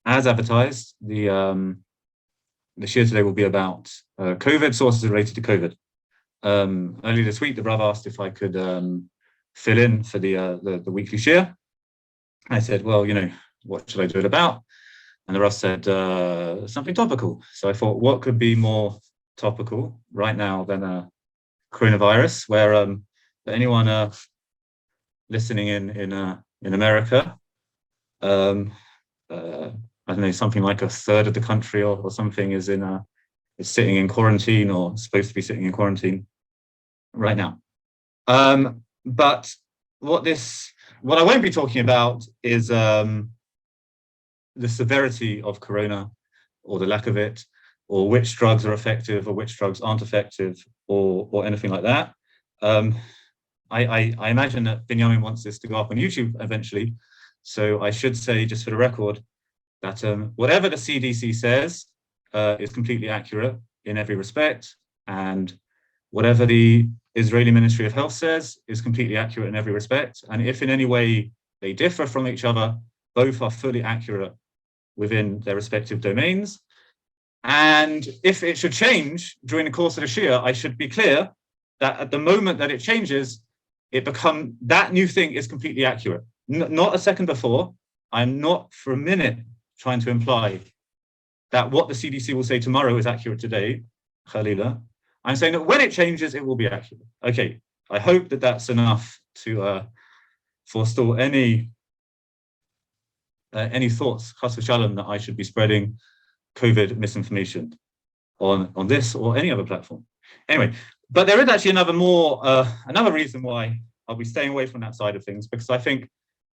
as advertised, the Shiur today will be about COVID, sources related to COVID. Earlier this week, the Rav asked if I could fill in for the weekly Shiur. I said, well, what should I do it about? And the Rav said something topical. So I thought, what could be more topical right now than coronavirus, where anyone listening in America, I don't know, something like a third of the country or something is sitting in quarantine or supposed to be sitting in quarantine right now. But what I won't be talking about is the severity of corona, or the lack of it, or which drugs are effective or which drugs aren't effective, or anything like that. I imagine that Binyamin wants this to go up on YouTube eventually, so I should say, just for the record, that whatever the CDC says is completely accurate in every respect, and whatever the Israeli Ministry of Health says is completely accurate in every respect. And if in any way they differ from each other, both are fully accurate within their respective domains. And if it should change during the course of the Shiur, I should be clear that at the moment that it changes, that new thing is completely accurate. Not a second before. I'm not for a minute trying to imply that what the CDC will say tomorrow is accurate today, Khalila. I'm saying that when it changes, it will be accurate. Okay, I hope that that's enough to forestall any thoughts, chas v'shalom, that I should be spreading COVID misinformation on this or any other platform. Anyway, but there is actually another reason why I'll be staying away from that side of things, because I think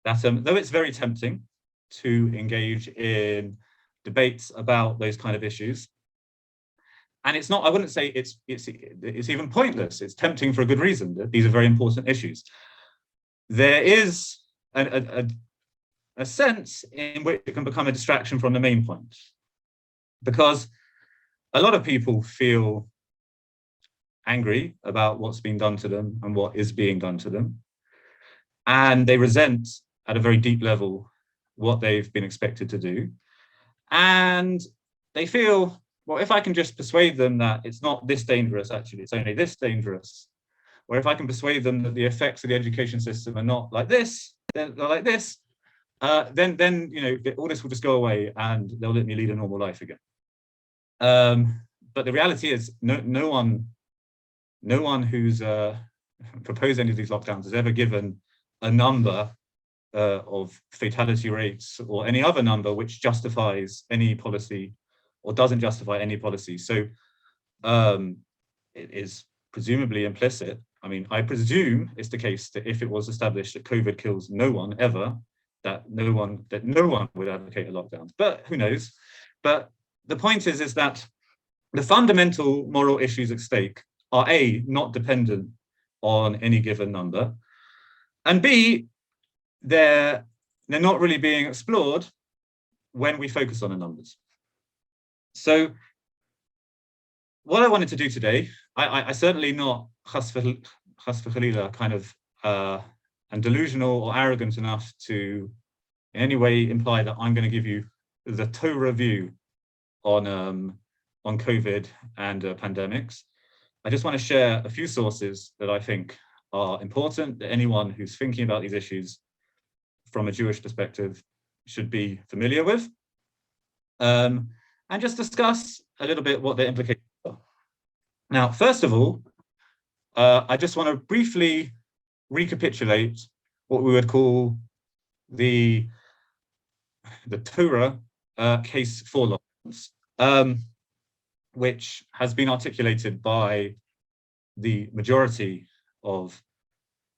that though it's very tempting to engage in debates about those kind of issues, and it's not, I wouldn't say it's even pointless. It's tempting for a good reason. These are very important issues. There is a sense in which it can become a distraction from the main point, because a lot of people feel angry about what's being done to them and what is being done to them, and they resent at a very deep level what they've been expected to do, and they feel, well, if I can just persuade them that it's not this dangerous, actually it's only this dangerous, or if I can persuade them that the effects of the education system are not like this, they're like this, then all this will just go away and they'll let me lead a normal life again. But the reality is, no one who's proposed any of these lockdowns has ever given a number of fatality rates or any other number which justifies any policy or doesn't justify any policy. So it is presumably implicit. I mean, I presume it's the case that if it was established that COVID kills no one ever, that no one would advocate a lockdown. But who knows? But the point is that the fundamental moral issues at stake are A, not dependent on any given number, and B, they're not really being explored when we focus on the numbers. So what I wanted to do today, I certainly not chas v'chalila kind of and delusional or arrogant enough to in any way imply that I'm going to give you the Torah view on COVID and pandemics. I just want to share a few sources that I think are important, that anyone who's thinking about these issues from a Jewish perspective should be familiar with, and just discuss a little bit what their implications are. Now, first of all, I just want to briefly recapitulate what we would call the Torah case for lockdowns, which has been articulated by the majority of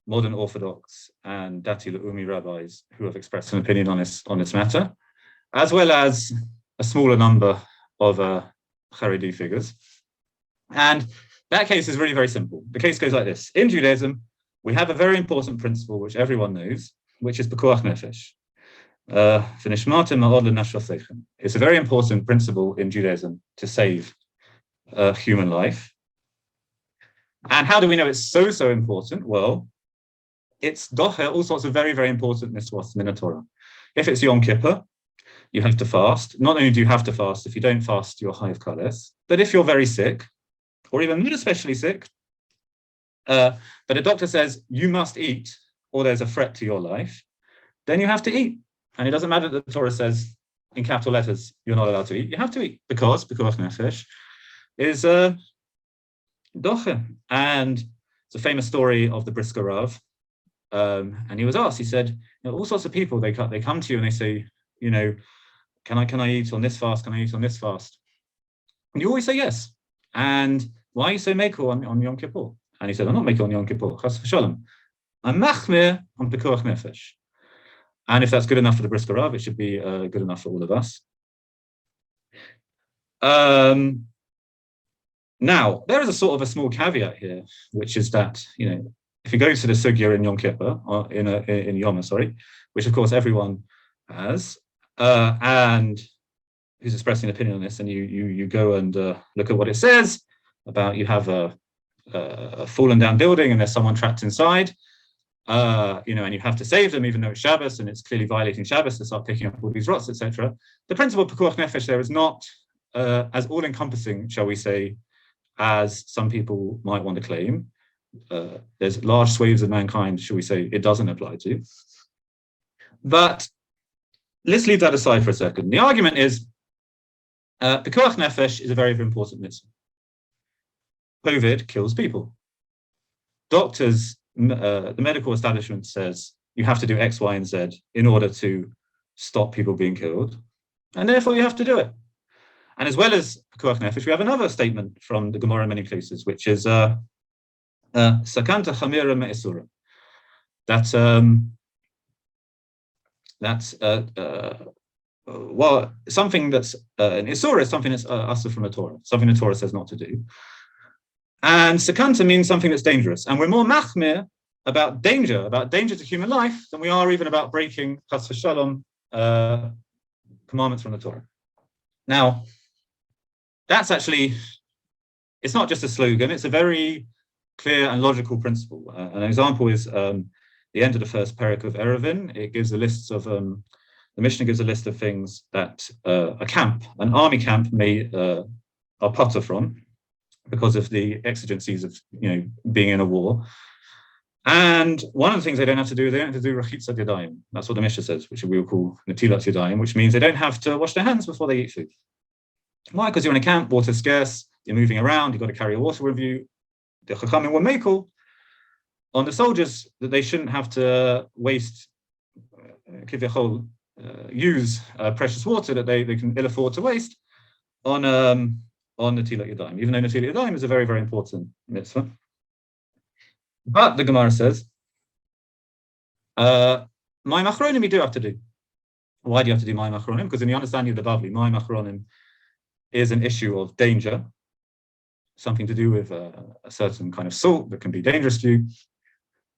modern Orthodox and Dati Le'umi rabbis who have expressed an opinion on this matter, as well as a smaller number of Haredi figures. And that case is really very simple. The case goes like this. In Judaism, we have a very important principle which everyone knows, which is pekuach nefesh. It's a very important principle in Judaism to save human life. And how do we know it's so important? Well, it's doche all sorts of very, very important mitzvot in the Torah. If it's Yom Kippur, you have to fast. Not only do you have to fast, if you don't fast, you're high of kales. But if you're very sick, or even not especially sick, but a doctor says you must eat, or there's a threat to your life, then you have to eat. And it doesn't matter that the Torah says in capital letters you're not allowed to eat. You have to eat because pikuach nefesh is doche. And it's a famous story of the Brisker Rav. And he was asked. He said, all sorts of people they come to you and they say, can I eat on this fast? Can I eat on this fast? And you always say yes. And why are you so makel on Yom Kippur? And he said, I'm not makel on Yom Kippur. Chas v'shalom. I'm machmir on pikuach nefesh. And if that's good enough for the Brisker Rav, it should be good enough for all of us. Now, there is a sort of a small caveat here, which is that, if you go to the sugya in Yom Kippur, or in Yom, which of course everyone has, and who's expressing an opinion on this, and you go and look at what it says about you have a fallen down building and there's someone trapped inside, and you have to save them even though it's Shabbos and it's clearly violating Shabbos to start picking up all these rots, etc. The principle of pikuach nefesh there is not as all-encompassing, shall we say, as some people might want to claim. There's large swathes of mankind, shall we say, it doesn't apply to. But let's leave that aside for a second. The argument is pikuach nefesh is a very, very important mitzvah. COVID kills people. Doctors, the medical establishment says you have to do X, Y, and Z in order to stop people being killed, and therefore you have to do it. And as well as pikuach nefesh, we have another statement from the Gemara in many places, which is sakanta chamira me'isura. That's something that's an isura is something that's asur from the Torah, something the Torah says not to do. And sakanta means something that's dangerous. And we're more machmir about danger to human life than we are even about breaking chas v'shalom commandments from the Torah. Now, that's actually, it's not just a slogan, it's a very clear and logical principle. An example is the end of the first parak of Eruvin. It gives a list of, the Mishnah gives a list of things that an army camp are potter from because of the exigencies of being in a war. And one of the things they don't have to do, they don't have to do rachitzat yadayim. That's what the Mishnah says, which we will call netilat yadayim, which means they don't have to wash their hands before they eat food. Why? Because you're in a camp, water's scarce, you're moving around, you've got to carry a water with you. The Chachamim were makel on the soldiers that they shouldn't have to waste, use precious water that they can ill afford to waste on netilat yadayim, even though netilat yadayim is a very, very important mitzvah. But the Gemara says, my machronim you do have to do. Why do you have to do my machronim? Because in the understanding of the Bavli, my machronim is an issue of danger, something to do with a certain kind of salt that can be dangerous to you.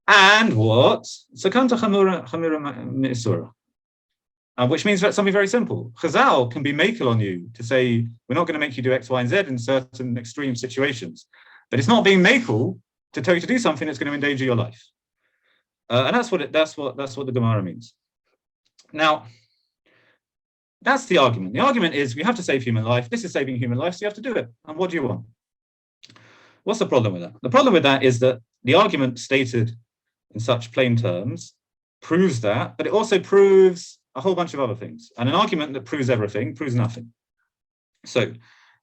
And what? Sakanta chamira me'isura. Which means that's something very simple. Chazal can be makel on you to say, we're not going to make you do X, Y, and Z in certain extreme situations. But it's not being makel to tell you to do something that's going to endanger your life. And that's what the Gemara means. Now, that's the argument. The argument is we have to save human life. This is saving human life, so you have to do it. And what do you want? What's the problem with that? The problem with that is that the argument stated in such plain terms proves that, but it also proves a whole bunch of other things. And an argument that proves everything proves nothing. So,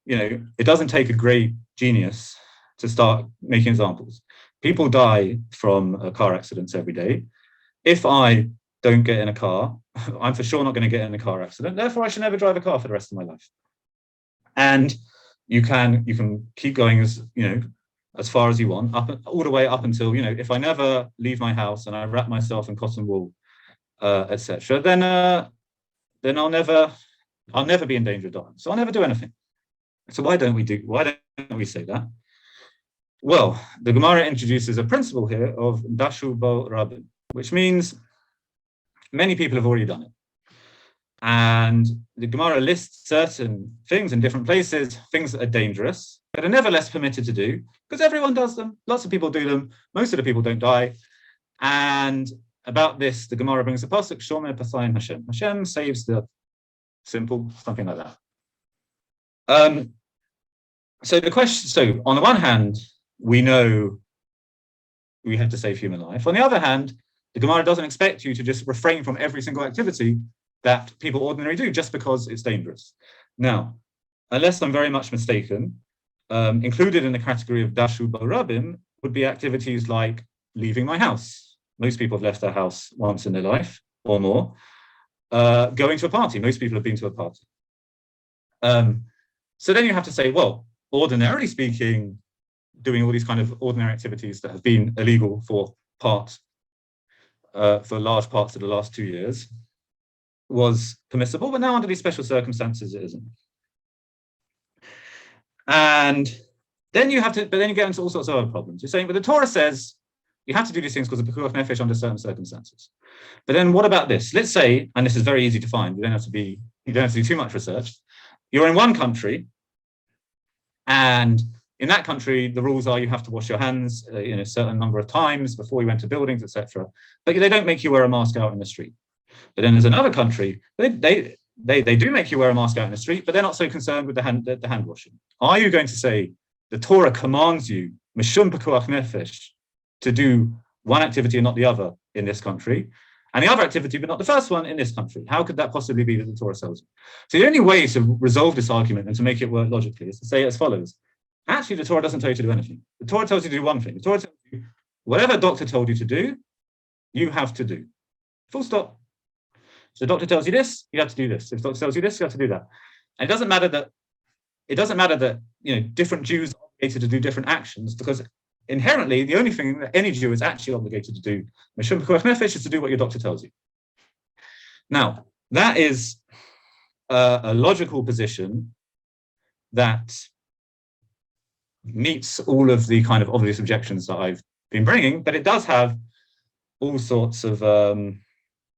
it doesn't take a great genius to start making examples. People die from car accidents every day. If I don't get in a car, I'm for sure not going to get in a car accident. Therefore, I should never drive a car for the rest of my life. And you can keep going as far as you want, all the way up until if I never leave my house and I wrap myself in cotton wool, etc., then I'll never be in danger of dying. So I'll never do anything. So why don't we say that? Well, the Gemara introduces a principle here of dashu bo rabin, which means many people have already done it. And the Gemara lists certain things in different places, things that are dangerous, but are nevertheless permitted to do, because everyone does them. Lots of people do them. Most of the people don't die. And about this, the Gemara brings a pasuk, Shomer Pasayin Hashem. Hashem saves the Simple, something like that. So the question, so on the one hand, we know we have to save human life. On the other hand, the Gemara doesn't expect you to just refrain from every single activity that people ordinarily do just because it's dangerous. Now, unless I'm very much mistaken, included in the category of dashu barabim would be activities like leaving my house. Most people have left their house once in their life or more. Going to a party. Most people have been to a party. So then you have to say, well, ordinarily speaking, doing all these kind of ordinary activities that have been illegal for large parts of the last 2 years was permissible, but now under these special circumstances, it isn't. And then you get into all sorts of other problems. You're saying, but the Torah says you have to do these things because of pekuach nefesh under certain circumstances. But then what about this? Let's say, and this is very easy to find, you don't have to do too much research. You're in one country, and in that country, the rules are you have to wash your hands a certain number of times before you enter buildings, etc. But they don't make you wear a mask out in the street. But then there's another country, they do make you wear a mask out in the street, but they're not so concerned with the hand washing. Are you going to say the Torah commands you, mishum pekuach nefesh, to do one activity and not the other in this country, and the other activity but not the first one in this country? How could that possibly be that the Torah tells you? So the only way to resolve this argument and to make it work logically is to say as follows. Actually, the Torah doesn't tell you to do anything. The Torah tells you to do one thing. The Torah tells you whatever a doctor told you to do, you have to do. Full stop. So the doctor tells you this, you have to do this. If the doctor tells you this, you have to do that. And it doesn't matter that different Jews are obligated to do different actions, because inherently the only thing that any Jew is actually obligated to do, mishum pekuach nefesh, is to do what your doctor tells you. Now, that is a logical position that meets all of the kind of obvious objections that I've been bringing, but it does have all sorts of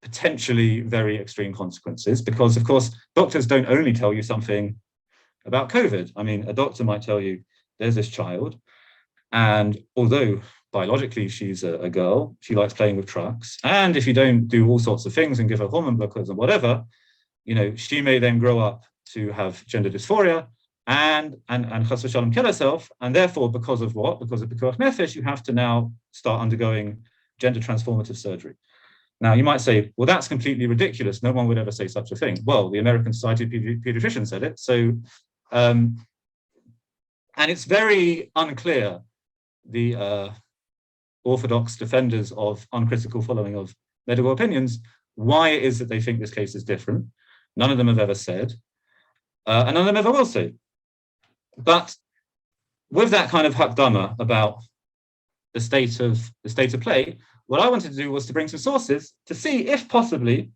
potentially very extreme consequences, because of course doctors don't only tell you something about COVID. I mean, a doctor might tell you there's this child, and although biologically she's a girl, she likes playing with trucks, and if you don't do all sorts of things and give her hormone blockers and whatever, she may then grow up to have gender dysphoria and chas v'shalom kill herself, and therefore because of pekuach nefesh, you have to now start undergoing gender transformative surgery. Now, you might say, well, that's completely ridiculous. No one would ever say such a thing. Well, the American Society of Pediatricians said it. So, and it's very unclear, the orthodox defenders of uncritical following of medical opinions, why it is that they think this case is different. None of them have ever said, and none of them ever will say. But with that kind of hakdama about the state of play, what I wanted to do was to bring some sources to see if possibly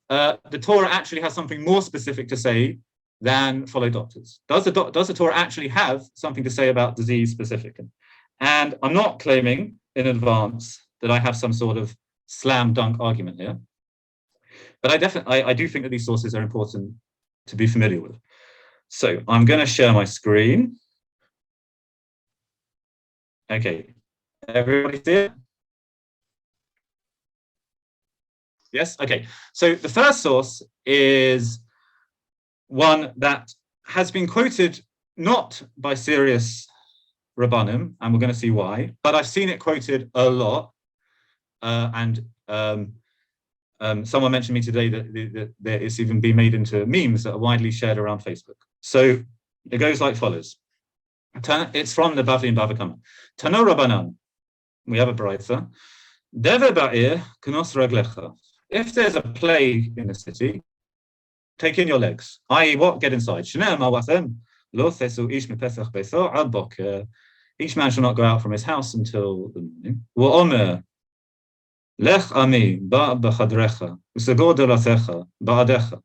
the Torah actually has something more specific to say than follow doctors. Does the Torah actually have something to say about disease specific? And I'm not claiming in advance that I have some sort of slam dunk argument here, but I do think that these sources are important to be familiar with. So I'm going to share my screen. Okay, everybody see it? Yes, okay. So the first source is one that has been quoted not by serious Rabbanim, and we're going to see why, but I've seen it quoted a lot. And someone mentioned to me today that it's even been made into memes that are widely shared around Facebook. So it goes like follows. It's from the Bavli and Bava Kama. Tano Rabbanan, we have a brayta. Deve ba'ir k'nos raglecha. If there's a plague in the city, take in your legs. I.e., what? Get inside. Each man shall not go out from his house until the morning. Wa'omer lech ami ba b'chadrecha u'sagor delatecha ba'adecha.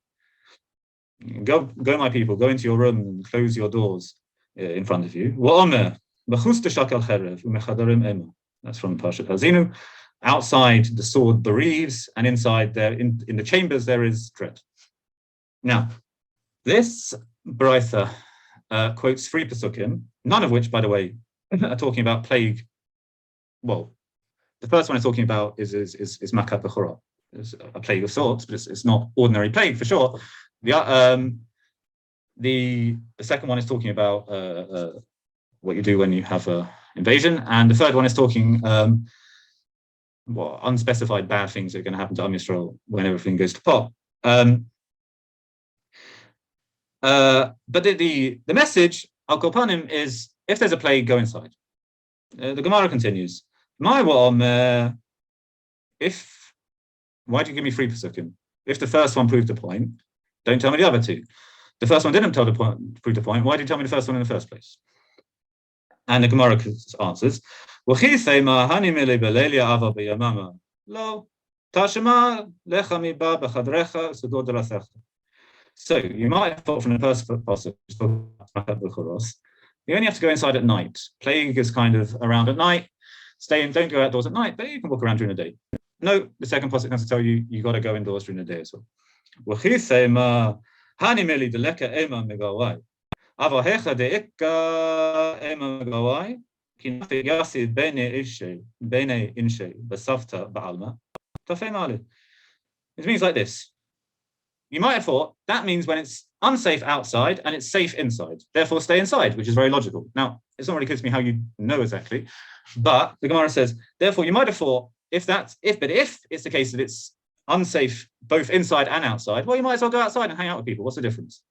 Go, my people, go into your room and close your doors in front of you. Wa'omer b'chus t'shakal cherev u'mechadarim ema. That's from Parshat Hazinu. Outside, the sword bereaves, and inside there, in the chambers, there is dread. Now, this Braitha quotes 3 Pesukim, none of which, by the way, are talking about plague. Well, the first one I'm talking about is Makat Bechorah. it's a plague of sorts, but it's not ordinary plague for sure. The second one is talking about what you do when you have an invasion, and the third one is talking unspecified bad things that are going to happen to Am Yisrael when everything goes to pot. But the message al Kopanim is, if there's a plague, go inside. The Gemara continues. Why do you give me 3 pesukim? If the first one proved the point, don't tell me the other 2. The first one didn't prove the point. Why did you tell me the first one in the first place? And the Gemara answers, so you might have thought from the first passage, you only have to go inside at night. Plague is kind of around at night. Don't go outdoors at night, but you can walk around during the day. No, the second passage has to tell you got to go indoors during the day as well. It means like this. You might have thought that means when it's unsafe outside and it's safe inside, therefore stay inside, which is very logical. Now, it's not really clear to me how you know exactly, but the Gemara says, therefore you might have thought if it's the case that it's unsafe both inside and outside, well, you might as well go outside and hang out with people. What's the difference?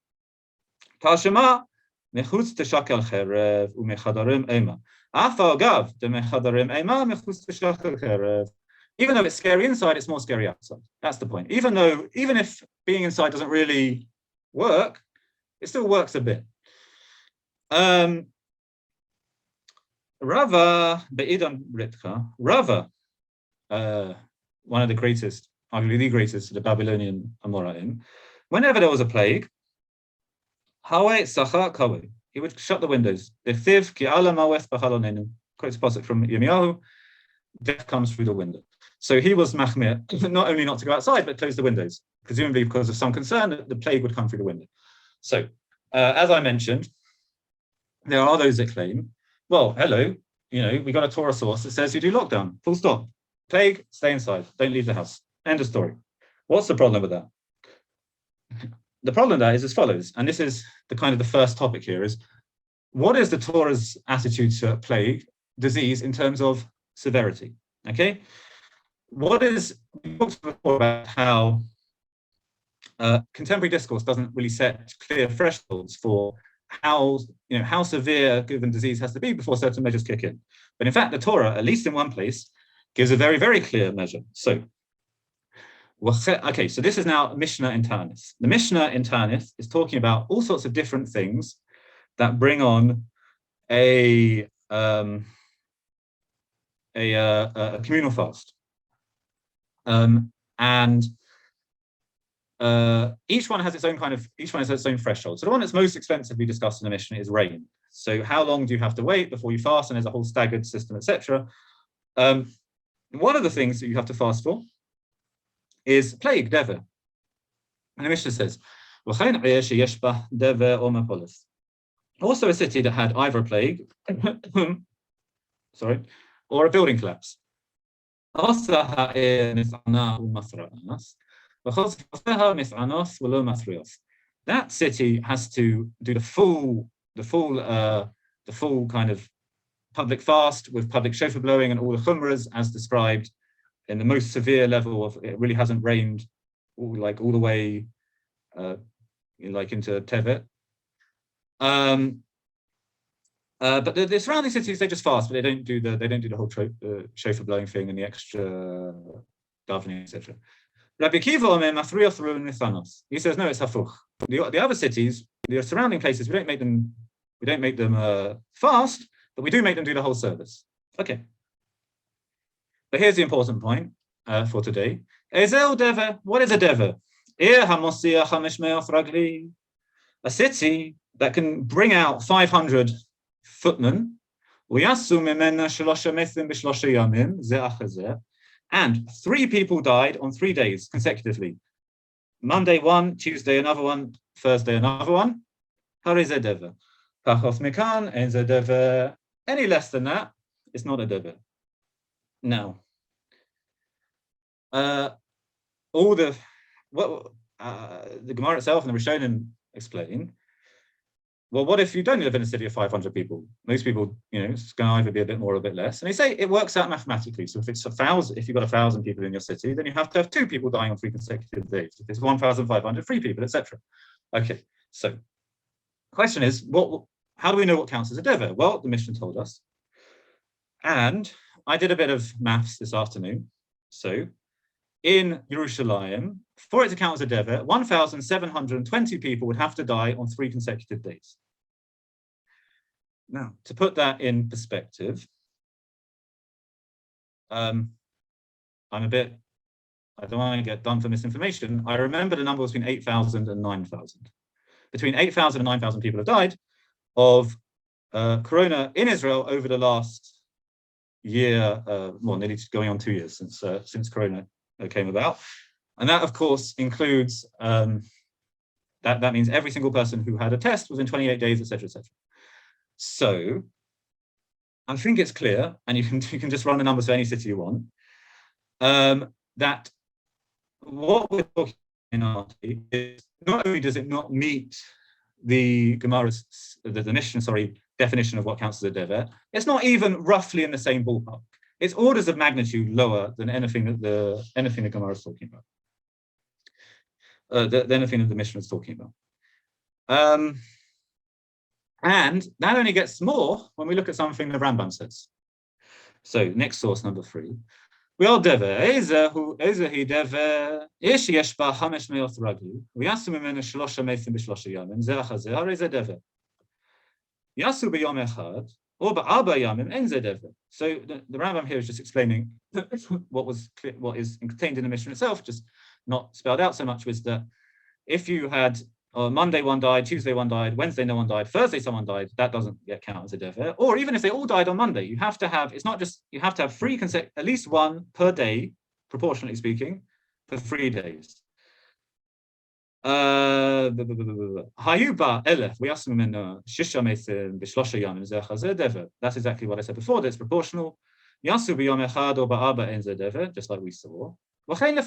Even though it's scary inside, it's more scary outside. That's the point. Even if being inside doesn't really work, it still works a bit. Rava be'idan Ritka, Rava, one of the greatest, arguably the greatest of the Babylonian Amoraim, whenever there was a plague, he would shut the windows. Quotes a pasuk from Yirmiyahu, death comes through the window. So he was machmir, not only not to go outside, but close the windows, presumably because of some concern that the plague would come through the window. So, as I mentioned, there are those that claim, well, hello, we got a Torah source that says you do lockdown, full stop. Plague, stay inside, don't leave the house. End of story. What's the problem with that? The problem with that is as follows, and this is the first topic here, is what is the Torah's attitude to plague, disease, in terms of severity? Okay? We talked before about how contemporary discourse doesn't really set clear thresholds for how severe a given disease has to be before certain measures kick in. But in fact, the Torah, at least in one place, gives a very, very clear measure. So this is now Mishnah in Ta'anith. The Mishnah in Ta'anith is talking about all sorts of different things that bring on a communal fast. Each one has its own threshold. So the one that's most expensively discussed in the Mishnah is rain. So how long do you have to wait before you fast? And there's a whole staggered system, etc. One of the things that you have to fast for is plague, dever. And the Mishnah says, also a city that had either a plague, or a building collapse. That city has to do the full kind of public fast with public shofar blowing and all the chumras as described in the most severe level of it really hasn't rained all the way into Tevet. But the surrounding cities, they just fast, but they don't do the whole shofar blowing thing and the extra davening, etc. Rabbi Akiva he says no, it's hafuch. The other cities, the surrounding places, we don't make them fast, but we do make them do the whole service. Okay. But here's the important point for today. What is a dever? A city that can bring out 500 footmen, and 3 people died on 3 days consecutively. Monday one, Tuesday another one, Thursday another one. Any less than that, it's not a dever. Now, all the Gemara itself and the Rishonim explain, well, what if you don't live in a city of 500 people? Most people, it's going to either be a bit more or a bit less. And they say it works out mathematically. So if it's 1,000, if you've got 1,000 people in your city, then you have to have 2 people dying on 3 consecutive days. If it's 1,500, 3 people, etc. Okay, so the question is, how do we know what counts as a dever? Well, the Mishnah told us. And I did a bit of maths this afternoon. So in Yerushalayim, for it to count as a dever, 1,720 people would have to die on 3 consecutive days. Now, to put that in perspective, I don't want to get done for misinformation. I remember the number was between 8,000 and 9,000. Between 8,000 and 9,000 people have died of corona in Israel over the last year, nearly going on 2 years since corona came about. And that, of course, includes, that means every single person who had a test within 28 days, etc., etc. So I think it's clear, and you can just run the numbers for any city you want, that what we're talking about is not only does it not meet the Gemara's, the Mishnah, definition of what counts as a dever, it's not even roughly in the same ballpark. It's orders of magnitude lower than anything that the Gemara is talking about. Anything that the Mishnah is talking about. And that only gets more when we look at something the Rambam says. So next source, number 3. We are dever. Ezehi dever. Ish yesh ba 500 ragli. V'yasu mimenu 3 mesim b3 yamim. Zeh achazeh. Harei zeh dever. Yasu b'yom echad. Or ba'arba yamim en zeh dever. So the Rambam here is just explaining what is contained in the Mishnah itself, just not spelled out so much, was that if you had Monday one died, Tuesday one died, Wednesday no one died, Thursday someone died, that doesn't get counted as a dever. Or even if they all died on Monday, you have to have, it's not just, you have to have 3 at least 1 per day, proportionally speaking, for 3 days. That's exactly what I said before, that it's proportional. Just like we saw. And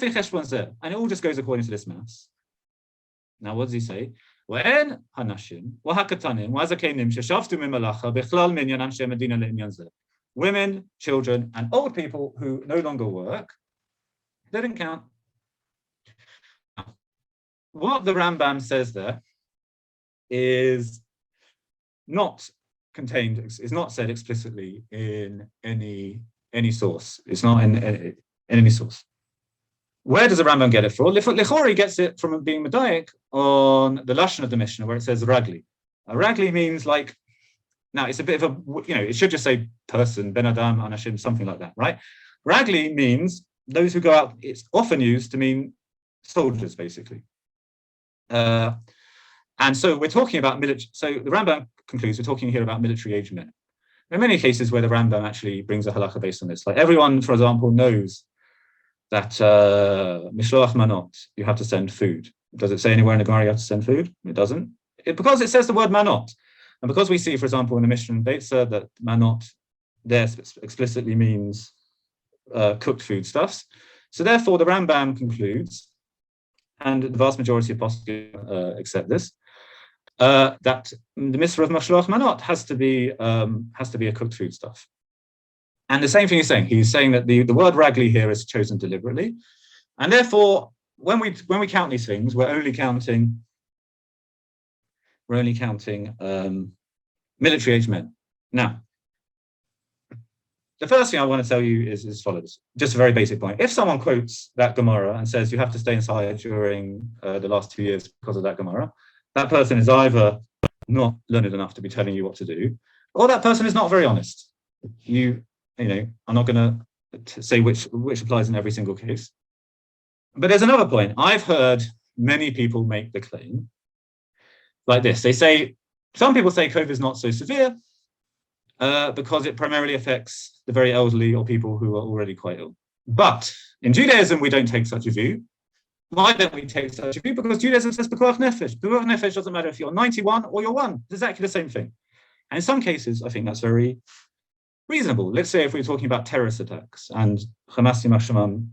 it all just goes according to this maths. Now, what does he say? Women, children, and old people who no longer work, they didn't count. What the Rambam says there is not contained, is not said explicitly in any source. It's not in any source. Where does the Rambam get it from? Lichori gets it from being medayek on the lashon of the Mishnah, where it says ragli. Ragli means now it's a bit of a, it should just say person, ben adam, anashim, something like that, right? Ragli means those who go out. It's often used to mean soldiers, basically. And so we're talking about military. So the Rambam concludes we're talking here about military-age men. There are many cases where the Rambam actually brings a halakha based on this. Like everyone, for example, knows that mishloach manot, you have to send food. Does it say anywhere in the Gemara you have to send food? It doesn't. Because it says the word manot. And because we see, for example, in the Mishnah Beitza that manot there explicitly means cooked foodstuffs. So therefore, the Rambam concludes, and the vast majority of poskim accept this, that the mitzvah of mashloach manot has to be a cooked foodstuff. And the same thing he's saying. He's saying that the word ragli here is chosen deliberately, and therefore, when we count these things, we're only counting military-age men. Now, the first thing I want to tell you is as follows. Just a very basic point. If someone quotes that Gemara and says you have to stay inside during the last 2 years because of that Gemara, that person is either not learned enough to be telling you what to do, or that person is not very honest. I'm not going to say which applies in every single case. But there's another point. I've heard many people make the claim like this. Some people say COVID is not so severe because it primarily affects the very elderly or people who are already quite ill. But in Judaism, we don't take such a view. Why don't we take such a view? Because Judaism says pekuach nefesh. Pekuach nefesh doesn't matter if you're 91 or you're 1. It's exactly the same thing. And in some cases, I think that's very reasonable. Let's say if we're talking about terrorist attacks and Hamas Yimach Shemam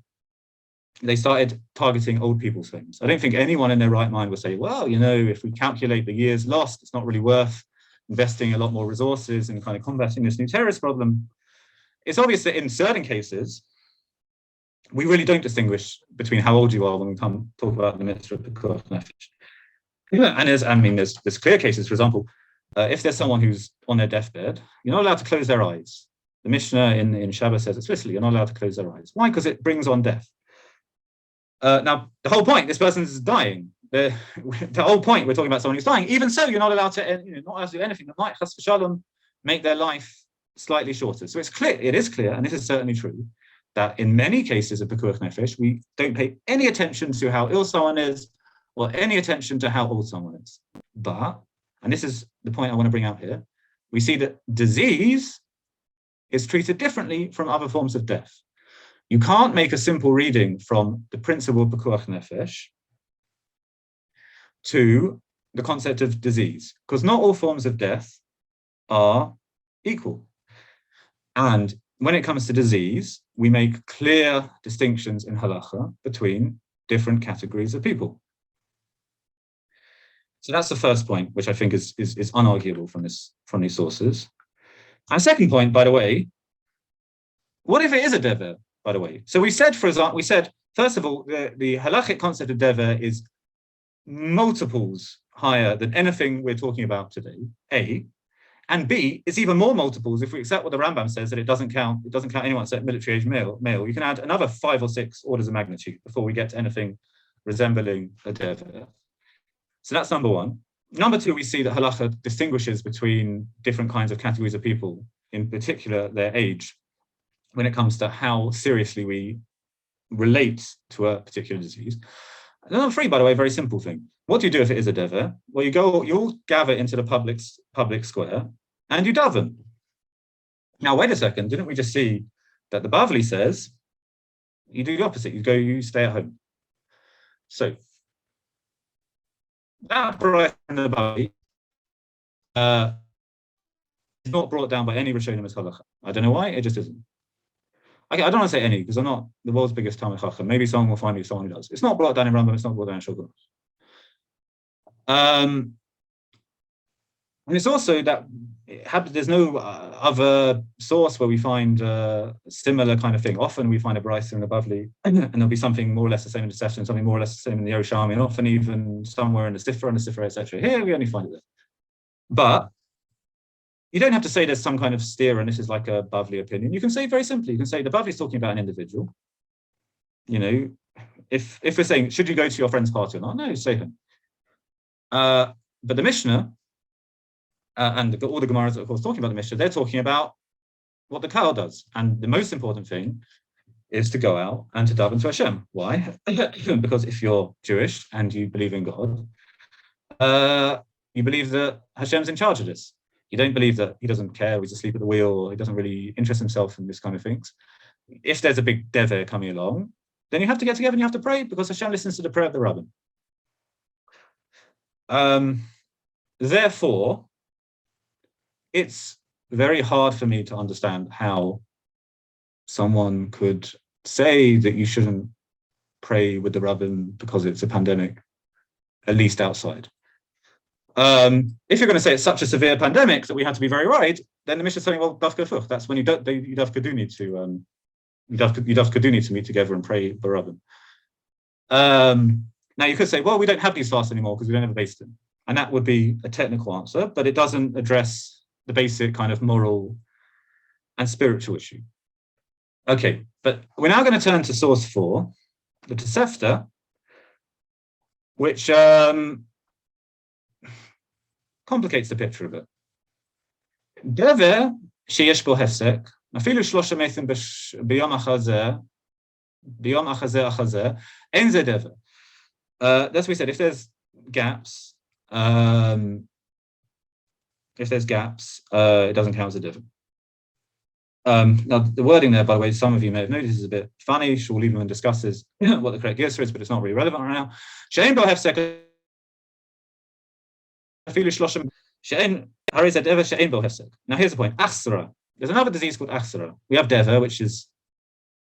they started targeting old people's homes. I don't think anyone in their right mind would say, well, if we calculate the years lost, it's not really worth investing a lot more resources in kind of combating this new terrorist problem. It's obvious that in certain cases, we really don't distinguish between how old you are when we come talk about the mitzvah of pekuach nefesh. And there's clear cases. For example, if there's someone who's on their deathbed, you're not allowed to close their eyes. The Mishnah in Shabbos says explicitly, you're not allowed to close their eyes. Why? Because it brings on death. Now, the whole point, this person is dying. The whole point, we're talking about someone who's dying. Even so, you're not allowed to, not allowed to do anything that might, chas v'shalom, make their life slightly shorter. So it is clear, and this is certainly true, that in many cases of pekuach nefesh, we don't pay any attention to how ill someone is, or any attention to how old someone is. But, and this is the point I want to bring out here, we see that disease is treated differently from other forms of death. You can't make a simple reading from the principle of pekuach nefesh to the concept of disease, because not all forms of death are equal. And when it comes to disease, we make clear distinctions in halacha between different categories of people. So that's the first point, which I think is unarguable from these sources. And second point, by the way, what if it is a dever, by the way? So we said, for example, first of all, the halachic concept of dever is multiples higher than anything we're talking about today, A. And B, it's even more multiples if we accept what the Rambam says, that it doesn't count anyone except military age male. You can add another 5 or 6 orders of magnitude before we get to anything resembling a dever. So that's number one. Number two, we see that halacha distinguishes between different kinds of categories of people, in particular their age, when it comes to how seriously we relate to a particular disease. And number three, by the way, very simple thing. What do you do if it is a dever? Well, you all gather into the public square and you daven. Now, wait a second, didn't we just see that the Bavli says you do the opposite, you stay at home. So that bracha in the Bavli is not brought down by any Rishonim as halacha. I don't know why, it just isn't. Okay, I don't want to say any, because I'm not the world's biggest Talmid Chacham. Maybe someone will find me someone who does. It's not brought down in Rambam, it's not brought down in Shulchan. And it's also that there's no other source where we find a similar kind of thing. Often we find a brayso in the Bavli, and there'll be something more or less the same in the Sefton, something more or less the same in the Yerushalmi, and often even somewhere in the Sifra, etc. Here we only find it there. But you don't have to say there's some kind of steer and this is like a Bavli opinion. You can say very simply, you can say the Bavli is talking about an individual. If we're saying, should you go to your friend's party or not? No, stay home. But the Mishnah, and all the Gemaras, of course, talking about the Mishnah, they're talking about what the Kal does. And the most important thing is to go out and to daven to Hashem. Why? Because if you're Jewish and you believe in God, you believe that Hashem's in charge of this. You don't believe that he doesn't care, he's asleep at the wheel, or he doesn't really interest himself in this kind of things. If there's a big dever coming along, then you have to get together and you have to pray, because Hashem listens to the prayer of the Rabbin. Therefore, it's very hard for me to understand how someone could say that you shouldn't pray with the Rabbin because it's a pandemic, at least outside. If you're going to say it's such a severe pandemic that we have to be very worried, then the Mishnah is saying, well, dafka fuch. That's when you dafka do need to meet together and pray the Rabbin. Now you could say, well, we don't have these fasts anymore because we don't have a beis din, and that would be a technical answer, but it doesn't address the basic kind of moral and spiritual issue. Okay, but we're now going to turn to source 4, the Tosefta, which complicates the picture a bit. Dever sheyesh bo hefsek, afilu shlosha mesim b'yom achazeh, ein ze dever. That's what we said. If there's gaps, it doesn't count as a dever. Now, the wording there, by the way, some of you may have noticed is a bit funny. Shul Lieberman discusses what the correct answer is, but it's not really relevant right now. She'ein bo hefsek. Now here's the point. Achsara. There's another disease called achsara. We have dever, which is,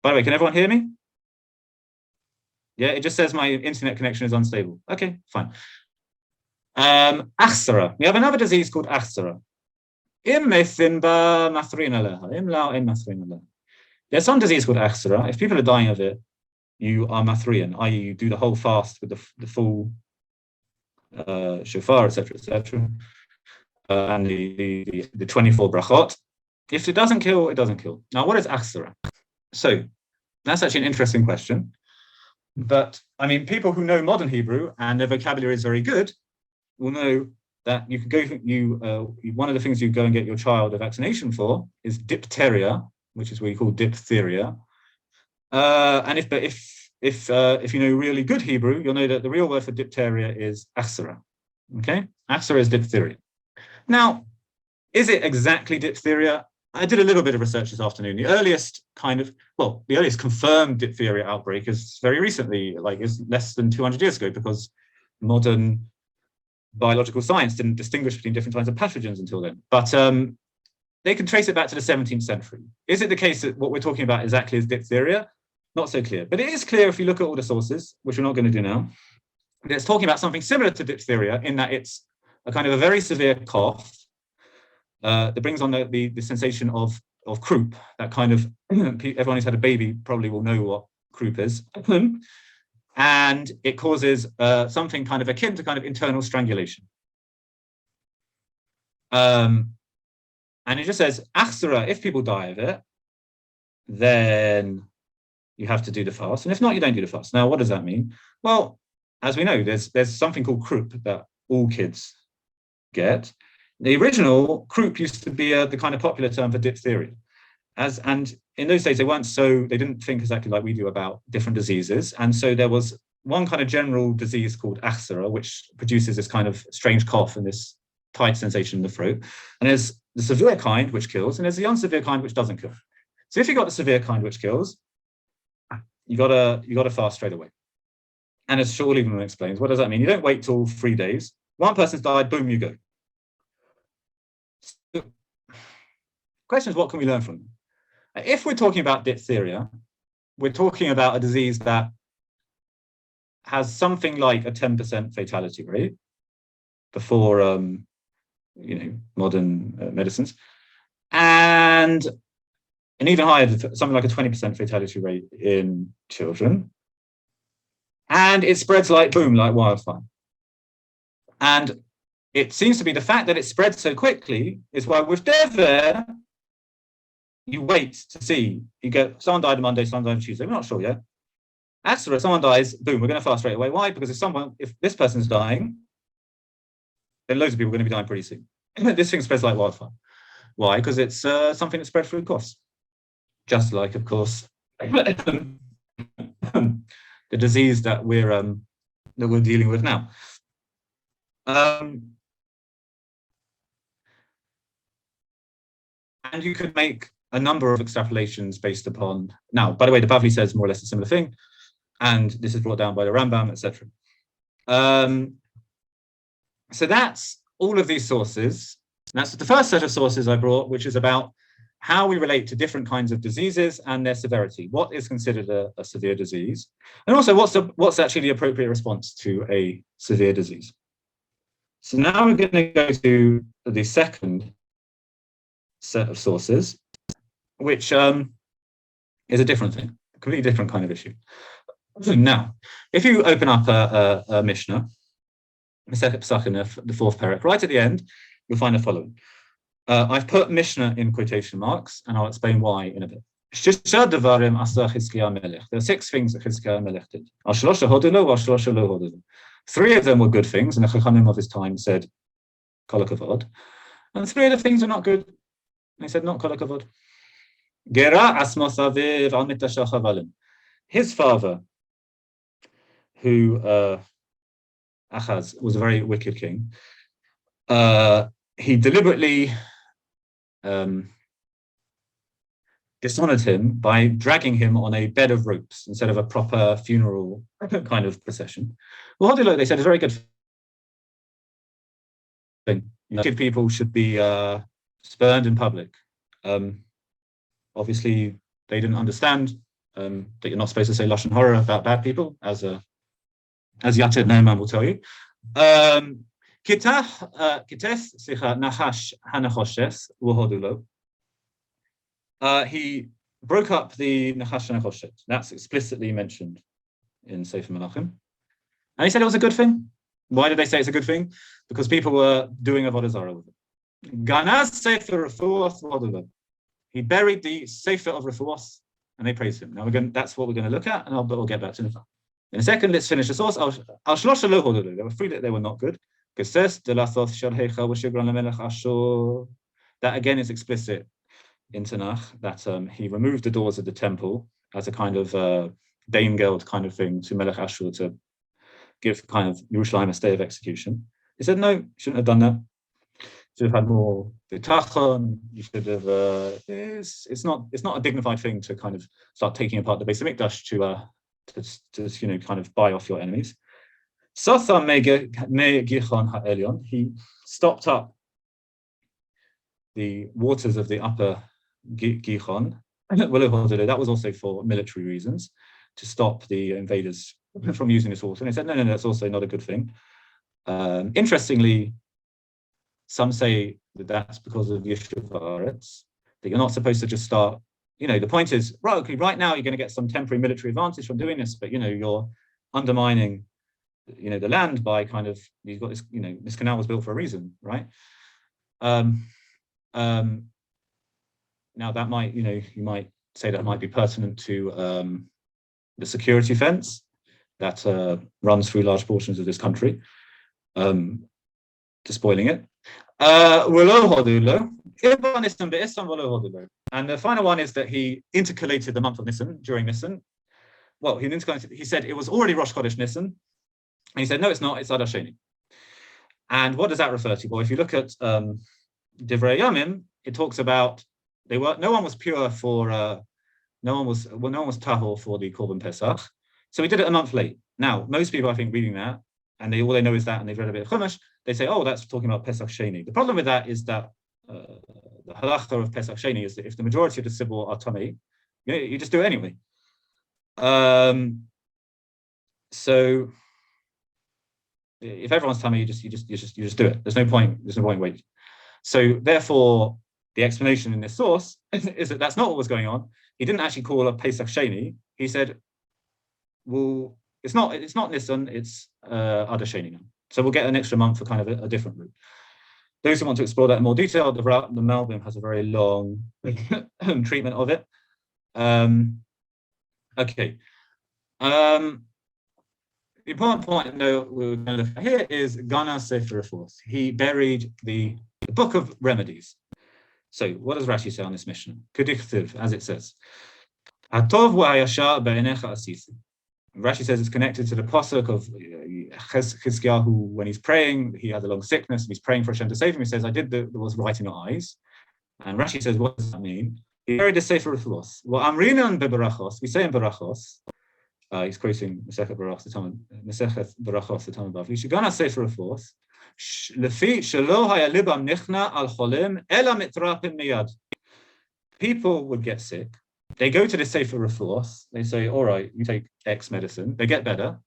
by the way, can everyone hear me? Yeah, it just says my internet connection is unstable. Okay, fine. Achsara. We have another disease called achsara. There's some disease called achsara. If people are dying of it, you are mathrian, i.e., you do the whole fast with the full shofar, etc., and the 24 brachot. If it doesn't kill, it doesn't kill. Now, what is achsara? So that's actually an interesting question. But I mean, people who know modern Hebrew and their vocabulary is very good will know that you can go. One of the things you go and get your child a vaccination for is diphtheria, which is what you call diphtheria. And if you know really good Hebrew, you'll know that the real word for diphtheria is achsara. Okay, achsara is diphtheria. Now, is it exactly diphtheria? I did a little bit of research this afternoon. The earliest confirmed diphtheria outbreak is very recently, is less than 200 years ago, because modern biological science didn't distinguish between different kinds of pathogens until then. But they can trace it back to the 17th century. Is it the case that what we're talking about exactly is diphtheria? Not so clear. But it is clear if you look at all the sources, which we're not going to do now, that it's talking about something similar to diphtheria in that it's a kind of a very severe cough that brings on the sensation of croup, that kind of, everyone who's had a baby probably will know what croup is. And it causes something kind of akin to kind of internal strangulation. And it just says, achsara, if people die of it, then you have to do the fast. And if not, you don't do the fast. Now, what does that mean? Well, as we know, there's something called croup that all kids get. The original croup used to be the kind of popular term for diphtheria. And in those days, they didn't think exactly like we do about different diseases. And so there was one kind of general disease called achsara, which produces this kind of strange cough and this tight sensation in the throat. And there's the severe kind, which kills, and there's the unsevere kind, which doesn't kill. So if you've got the severe kind, which kills, you gotta fast straight away. And as Shaul even explains, what does that mean? You don't wait till 3 days. One person's died, boom, you go. So, question is, what can we learn from them? If we're talking about diphtheria, we're talking about a disease that has something like a 10% fatality rate before modern medicines, and an even higher, something like a 20% fatality rate in children. And it spreads like wildfire. And it seems to be the fact that it spreads so quickly is why with Dever, you wait to see. You get someone died on Monday, someone died on Tuesday. We're not sure yet. Actually, someone dies, boom, we're going to fast straight away. Why? Because if this person's dying, then loads of people are going to be dying pretty soon. This thing spreads like wildfire. Why? Because it's something that spread through coughs. Just like, of course, the disease that we're dealing with now. And you could make a number of extrapolations based upon. Now, by the way, the Bavli says more or less a similar thing, and this is brought down by the Rambam, etc. So that's all of these sources. That's the first set of sources I brought, which is about how we relate to different kinds of diseases and their severity. What is considered a severe disease? And also, what's actually the appropriate response to a severe disease? So now we're going to go to the second set of sources, which is a different thing, a completely different kind of issue. Now, if you open up a Mishnah, Masechet Pesachim, the fourth parak, right at the end, you'll find the following. I've put Mishnah in quotation marks, and I'll explain why in a bit. There are 6 things that Chizkiah Melech did. 3 of them were good things, and the Chachamim of his time said, Kol hakavod. And 3 of the things were not good. And he said, not Kol hakavod. His father, who Achaz was a very wicked king, he deliberately dishonored him by dragging him on a bed of ropes instead of a proper funeral kind of procession. Well, they said, it's a very good thing. Wicked people should be spurned in public. Obviously, they didn't understand that you're not supposed to say lashon hara about bad people, as Yated Neyman will tell you. He broke up the Nachash Hanachoshet. That's explicitly mentioned in Sefer Menachem. And he said it was a good thing. Why did they say it's a good thing? Because people were doing avodah zarah with it. Ganaz Sefer Refuos Vodula. He buried the Sefer of Refuos, and they praised him. Now that's what we're going to look at, and we'll get back to it. In a second, let's finish the source. There were three that they were not good. That again is explicit in Tanakh, that he removed the doors of the temple as a kind of Daingeld kind of thing to Melech Ashur to give kind of Yerushalayim a stay of execution. He said, no, you shouldn't have done that. Should have had more bitachon. You should have. It's not a dignified thing to kind of start taking apart the Beis Hamikdash to kind of buy off your enemies. Sotha me Gichon ha'elyon. He stopped up the waters of the upper Gichon. That was also for military reasons, to stop the invaders from using this water. And he said, no, that's also not a good thing. Interestingly, some say that that's because of Yishuv Haaretz, that you're not supposed to just start. The point is, right now you're going to get some temporary military advantage from doing this, but you're undermining, the land by kind of, you've got this, this canal was built for a reason, right? Now that might, you might say that might be pertinent to the security fence that runs through large portions of this country, despoiling it. And the final one is that he intercalated the month of Nisan during Nisan. Well, he said it was already Rosh Chodesh Nisan, and he said, no, it's not, it's Adar Sheni. And what does that refer to? Well, if you look at Divrei Yamim, it talks about no one was pure for no one was tahor for the Korban Pesach, so we did it a month late. Now, most people, I think, reading that, and all they know is that, and they've read a bit of Chumash, they say, oh, that's talking about Pesach Sheni. The problem with that is that the halacha of Pesach Sheni is that if the majority of the Sibur are Tamei, you just do it anyway. So if everyone's Tamei, you just do it. There's no point waiting. So therefore, the explanation in this source is that that's not what was going on. He didn't actually call a Pesach Sheni. He said, well, it's not Nisan, it's Adar Sheni now. So we'll get an extra month for kind of a different route. Those who want to explore that in more detail, the Rambam has a very long treatment of it. Okay. The important point, though, we're going to look at here is Gana Sefer Refuos. He buried the book of Remedies. So what does Rashi say on this mission? Kedichtiv, as it says. Hatov v'ayashar be'enecha asisi. Rashi says it's connected to the pasuk of Chizkiyahu when he's praying. He had a long sickness, and he's praying for Hashem to save him. He says, I did what was right in your eyes. And Rashi says, what does that mean? He buried the Sefer Refuos. Well, Amrinan be'berachos, we say in berachos, he's quoting Mesechet Berachos, the Talmud Bavli, Shigana Sefer Refuos, Lefi shelo haya libam nichna al cholim ela mitrapim miyad. People would get sick. They go to the Sefer Refuos. They say, all right, you take X medicine. They get better.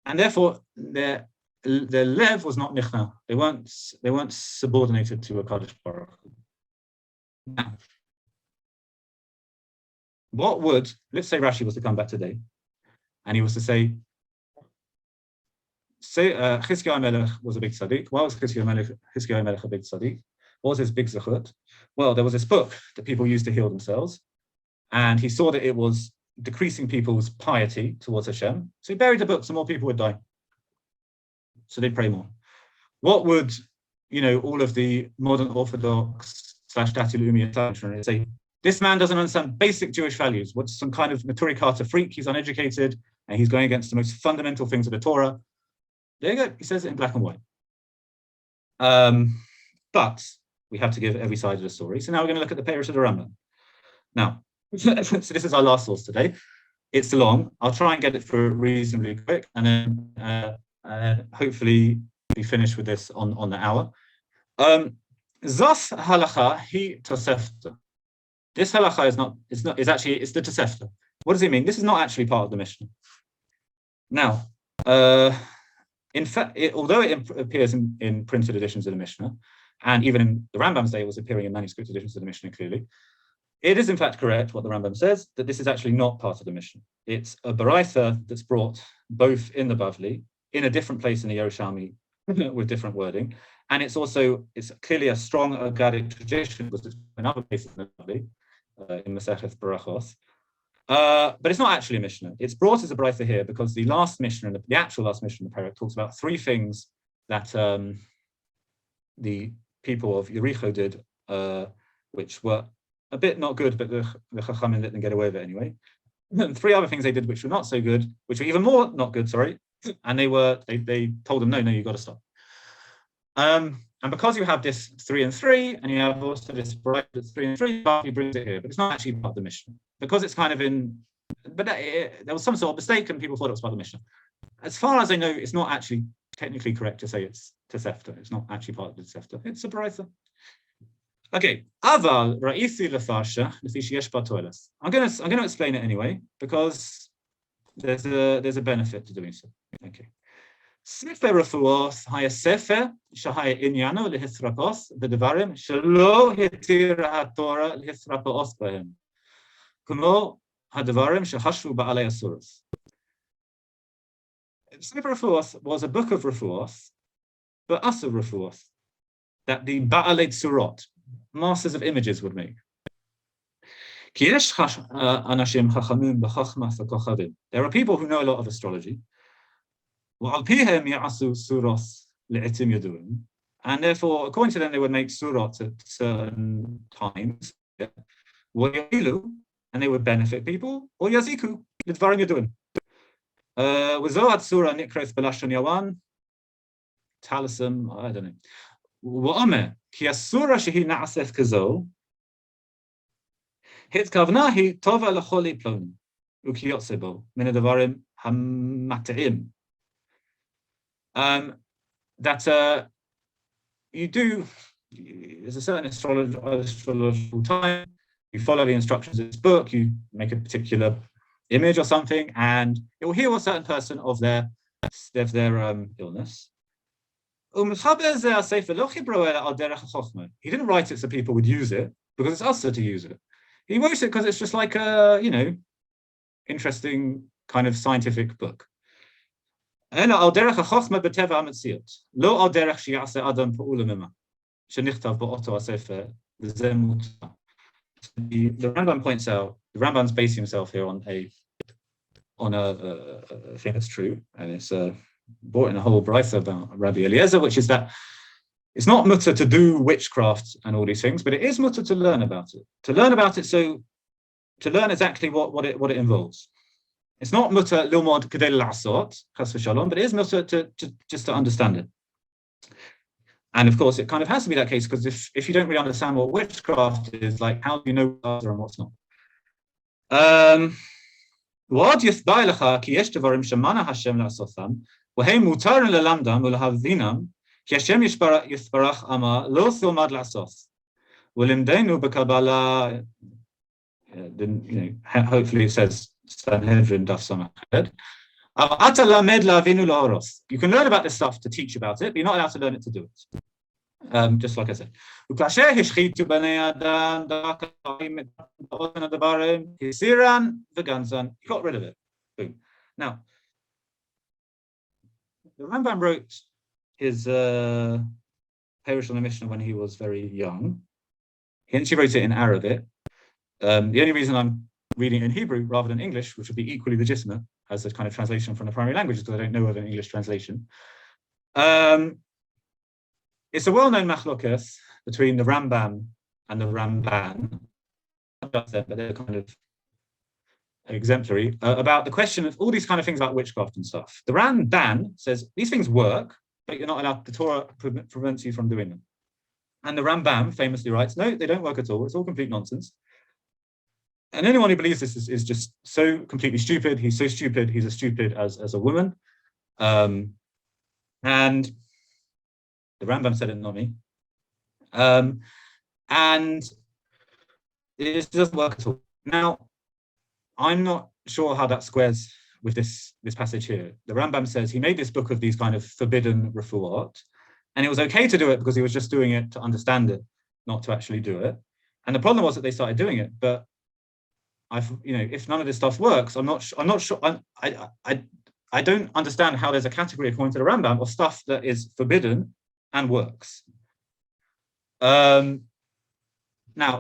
And therefore, their lev was not nichna. They weren't subordinated to a Kadosh Baruch Hu. Now, let's say Rashi was to come back today, and he was to say Chizkiyahu Melech was a big tzaddik. Why was Chizkiyahu Melech a big tzaddik? What was his big zechut? Well, there was this book that people used to heal themselves, and he saw that it was decreasing people's piety towards Hashem. So he buried the book, so more people would die. So they'd pray more. What would, all of the modern Orthodox / Dati Leumi say? This man doesn't understand basic Jewish values. What's some kind of Naturi Kata freak? He's uneducated, and he's going against the most fundamental things of the Torah. There you go. He says it in black and white. But we have to give every side of the story. So now we're going to look at the Peirush of the Rambam. Now, so this is our last source today. It's long. I'll try and get it through reasonably quick, and then hopefully be finished with this on the hour. Zos halacha hi tosefta. This halacha is actually the Tosefta. What does it mean? This is not actually part of the Mishnah. Now, in fact, although it appears in printed editions of the Mishnah, and even in the Rambam's day, it was appearing in manuscript editions of the Mishnah clearly, it is in fact correct what the Rambam says, that this is actually not part of the Mishnah. It's a baraitha that's brought both in the Bavli, in a different place in the Yerushalmi, with different wording, and it's clearly a strong Agadic tradition, because it's in other places in the Bavli, in Masechet Barachos. But it's not actually a Mishnah. It's brought as a baraitha here because the last Mishnah, the actual last Mishnah in the Perek, talks about three things that the people of Yericho did, which were a bit not good, but the Chachamim let them get away with it anyway. And three other things they did which were not so good, which were even more not good, sorry, and they told them, no, you've got to stop. And because you have this 3 and 3, and you have also this bright 3 and 3, he brings it here, but it's not actually part of the Mishnah because it's kind of but there was some sort of mistake, and people thought it was part of the Mishnah. As far as I know, it's not actually technically correct to say it's Tosefta. It's not actually part of the Tosefta. It's a baraitha. Okay, aval ra'isi lefarsha lefi sheyesh ba toilas. I'm going to explain it anyway because there's a benefit to doing so. Okay. Sefer refuos haya sefer shahaya inyano lehisrakos v'devarim shelo hitira haTorah lehisrakos b'hem kumo hadevarim shehashvu ba'alei asuros. Sefer refuos was a book of refuos, but asur refuos that the ba'alei surot, masters of images, would make. There are people who know a lot of astrology, and therefore, according to them, they would make surot at certain times, and they would benefit people, or yaziku, lidvarim yaduim. Without surah nikres belashon yawan, talism, I don't know. ואומר, כי הסורה שהיא נעשית כזו, התכוונה היא טובה לכל פלוני, וכיוצא בו, מן הדברים המטעים. That there's a certain astrological time, you follow the instructions of this book, you make a particular image or something, and it will heal a certain person of their illness. He didn't write it so people would use it because it's also to use it. He wrote it because it's just like a, interesting kind of scientific book. The Rambam points out, the Rambam's basing himself here on a thing that's true, and it's brought in a whole brayso about Rabbi Eliezer, which is that it's not mutter to do witchcraft and all these things, but it is mutter to learn about it. To learn about it, so to learn exactly what it involves. It's not mutter lilmod kedei la'asot, chas v'shalom, but it is mutter to just to understand it. And of course, it kind of has to be that case, because if you don't really understand what witchcraft is, like, how do you know what's and what's not? ועוד יסבר לך כי יש דברים שמנע השם לעשותם, והם מותר ללמדם ולהבינם, כי השם יסברך אמר לא תלמד לעשות. ולמדנו בקבלה, hopefully it says Sanhedrin daf samached. אבל אתה למד להבינו להרוס. You can learn about this stuff to teach about it, but you're not allowed to learn it to do it. Just like I said. וכאשר השחיתו בני אדם דקאים את האופן הדברים, הסירן וגנזן, he got rid of it. Boom. Now, the Rambam wrote his Perush on the Mishnah when he was very young. He actually wrote it in Arabic. The only reason I'm reading it in Hebrew rather than English, which would be equally legitimate as a kind of translation from the primary language, because I don't know of an English translation. It's a well-known machlokas between the Rambam and the Ramban, but they're kind of exemplary, about the question of all these kind of things about witchcraft and stuff. The Ramban says these things work, but you're not allowed, the Torah prevents you from doing them. And the Rambam famously writes, no, they don't work at all. It's all complete nonsense. And anyone who believes this is just so completely stupid. He's so stupid, he's as stupid as a woman. And the Rambam said it, not me. And It doesn't work at all. Now, I'm not sure how that squares with this passage here. The Rambam says he made this book of these kind of forbidden refuot, and it was okay to do it because he was just doing it to understand it, not to actually do it. And the problem was that they started doing it, but if none of this stuff works, I'm not sure. I don't understand how there's a category according to the Rambam of stuff that is forbidden and works. Now,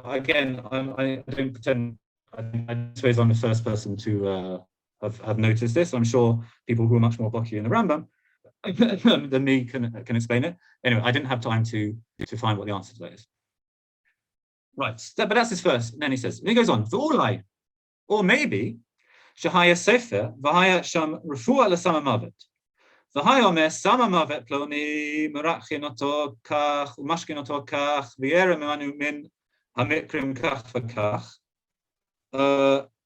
again, I don't pretend. I suppose I'm the first person to have noticed this. I'm sure people who are much more blocky in the Rambam than me can explain it. Anyway, I didn't have time to find what the answer to that is. Right, but that's his first. And then he says, and he goes on, V'ulai, or maybe, Shahaya Sefer, V'haya Sham Refuah L'Sama Mavet. V'haya Omer Sama Mavet Ploni, Merachin Oto Kach, Umashkin Oto Kach, V'yere Memanu Min Hamikrim Kach V'Kach,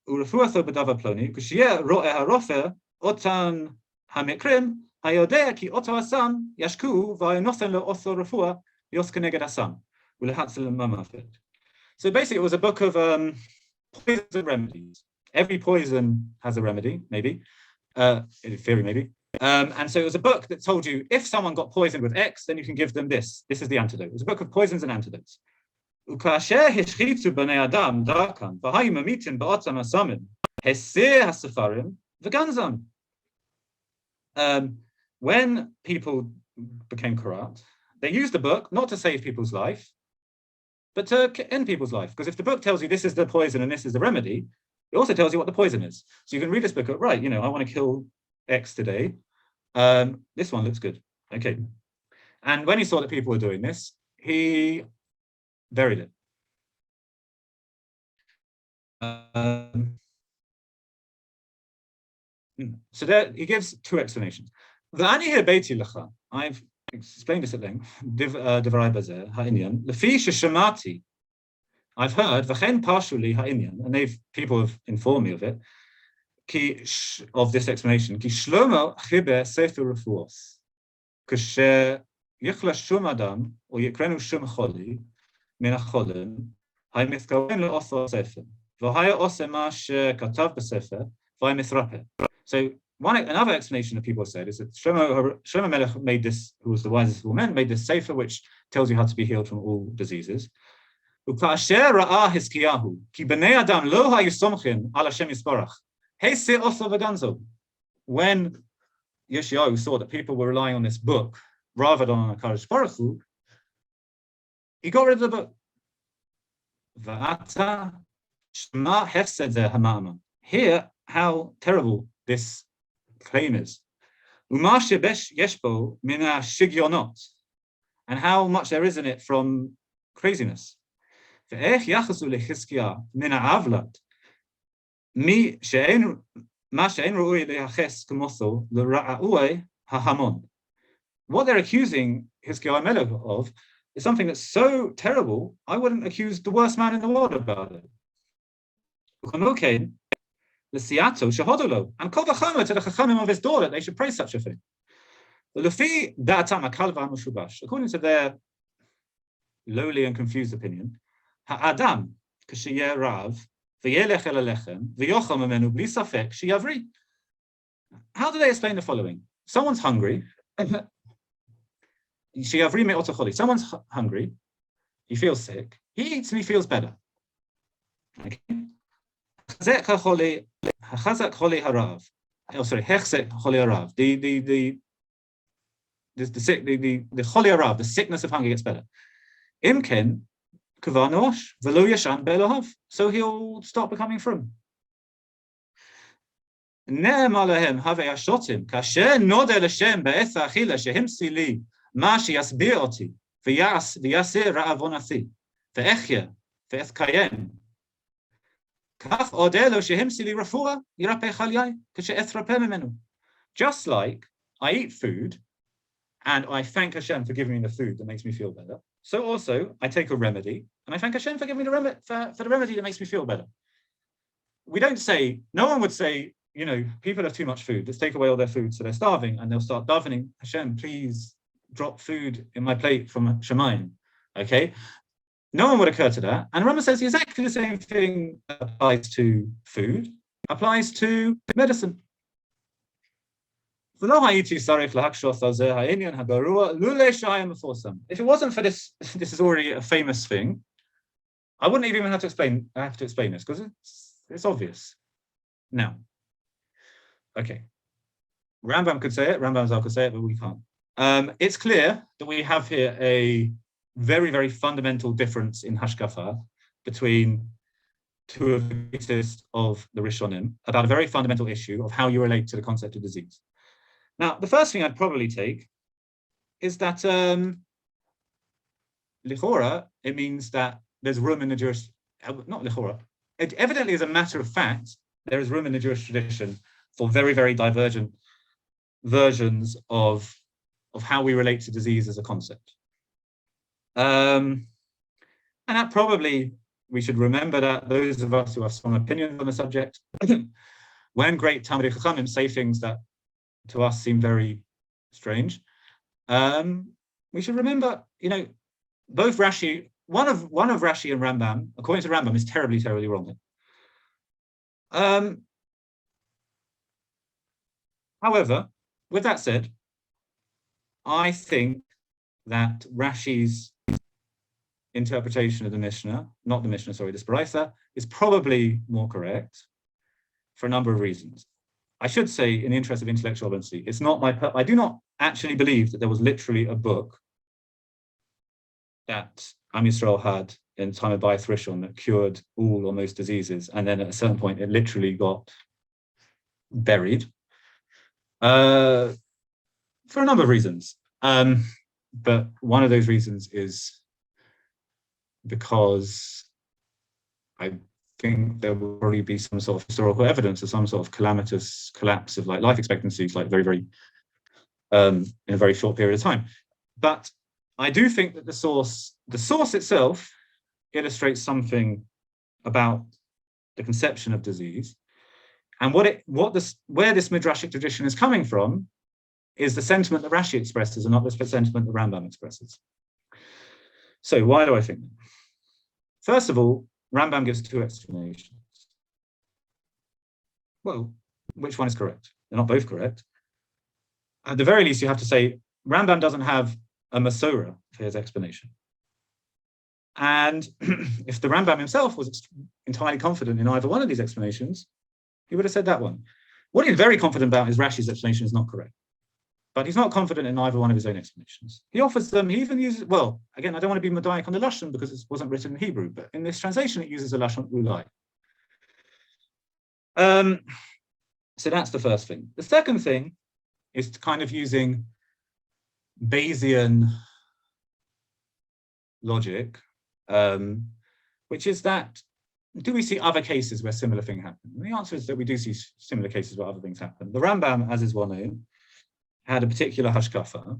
Urefuatho B'dava Ploni, Kushiyeh Ro'eh HaRofer, Otan Hamikrim, Hayodeh Ki Oto Asam, Yashku, V'ayonothen Le'otho Refuah, Yos Keneged Asam, Ulehatzel Mamavet. So basically, it was a book of poisons and remedies. Every poison has a remedy, maybe, in theory, maybe. And so it was a book that told you if someone got poisoned with X, then you can give them this. This is the antidote. It was a book of poisons and antidotes. When people became corrupt, they used the book not to save people's life, but to end people's life. Because if the book tells you this is the poison and this is the remedy, it also tells you what the poison is. So you can read this book, right, I want to kill X today. This one looks good. Okay. And when he saw that people were doing this, he buried it. So there he gives two explanations. I've explained this at length. I've heard, and people have informed me of it, of this explanation. Ki Shlomo chiber sefer refuos, kasher yichla shum adam or yikrenu shum choli min hacholim, hay mithkaven le'oso sefer, v'haya ose ma shekatav b'sefer, v'hay mithrape. So another explanation that people have said is that Shlomo Melech made this, who was the wisest of all men, made this sefer which tells you how to be healed from all diseases. When Yeshayahu saw that people were relying on this book rather than on HaKadosh Baruch Hu, he got rid of the book. Here, how terrible this claim is. And how much there is in it from craziness. What they're accusing Hiskiah Melech of is something that's so terrible, I wouldn't accuse the worst man in the world about it. And kol v'chomer to the chachamim of his door that they should praise such a thing. According to their lowly and confused opinion, Ha'adam k'sheyeh rav v'yelech el alechem v'yocham amenu bli safek sheyavri. How do they explain the following? Someone's hungry. Sheyavri me'ot choli. Someone's hungry. He feels sick. He eats and he feels better. Okay. Hachazek choli harav. Oh, sorry, hechzek choli harav. The choli harav, the sickness of hunger gets better. Imken kavanosh v'lo yashan be'elohav. So he'll stop becoming from. Ne'em alehem have yashotim kasher nodeh l'shem be'eth ha'achila shehimsi li ma sheyasbir oti v'yasir ra'avonathi ve'echya ve'ethkayem kach odeh lo shehimsi li refuah yirapeh chalyai kashe'ethrapeh mimenu. Just like I eat food and I thank Hashem for giving me the food that makes me feel better, so also I take a remedy and I thank Hashem for giving me the for the remedy that makes me feel better. We don't say, no one would say, people have too much food, let's take away all their food so they're starving, and they'll start davening, Hashem, please drop food in my plate from Shemayim. Okay? No one would occur to that. And Rambam says exactly the same thing applies to food, applies to medicine. If it wasn't for this, this is already a famous thing. I wouldn't even have to explain. I have to explain this because it's obvious. Now, okay, Rambam could say it. Rambam Zal could say it, but we can't. It's clear that we have here a very, very fundamental difference in hashkafa between two of the greatest of the Rishonim about a very fundamental issue of how you relate to the concept of disease. Now, the first thing I'd probably take is that lichora, it means that there's room in the Jewish, not lichora, it evidently is a matter of fact, there is room in the Jewish tradition for very, very divergent versions of how we relate to disease as a concept. And that probably, we should remember that those of us who have strong opinions on the subject, when great Talmidei Chachamim say things that to us seem very strange, we should remember, both Rashi, one of Rashi and Rambam, according to Rambam, is terribly, terribly wrong. However, with that said, I think that Rashi's interpretation of the Mishnah, not the Mishnah, sorry, this Baraitha, is probably more correct for a number of reasons. I should say, in the interest of intellectual honesty, it's not I do not actually believe that there was literally a book that Am Yisrael had in the time of Bayith Rishon that cured all or most diseases, and then at a certain point it literally got buried for a number of reasons. But one of those reasons is because I think there will probably be some sort of historical evidence of some sort of calamitous collapse of like life expectancies, like very, very in a very short period of time. But I do think that the source itself illustrates something about the conception of disease, and where this midrashic tradition is coming from is the sentiment that Rashi expresses and not the sentiment that Rambam expresses. So why do I think that? First of all, Rambam gives two explanations. Well, which one is correct? They're not both correct. At the very least, you have to say Rambam doesn't have a Masorah for his explanation. And if the Rambam himself was entirely confident in either one of these explanations, he would have said that one. What he's very confident about is Rashi's explanation is not correct. But he's not confident in either one of his own explanations. He offers them, he even uses, well, again, I don't want to be Madaic on the Lashon because it wasn't written in Hebrew, but in this translation, it uses a Lashon Ulai. So that's the first thing. The second thing is kind of using Bayesian logic, which is that, do we see other cases where similar things happen? And the answer is that we do see similar cases where other things happen. The Rambam, as is well known, had a particular hashkafa,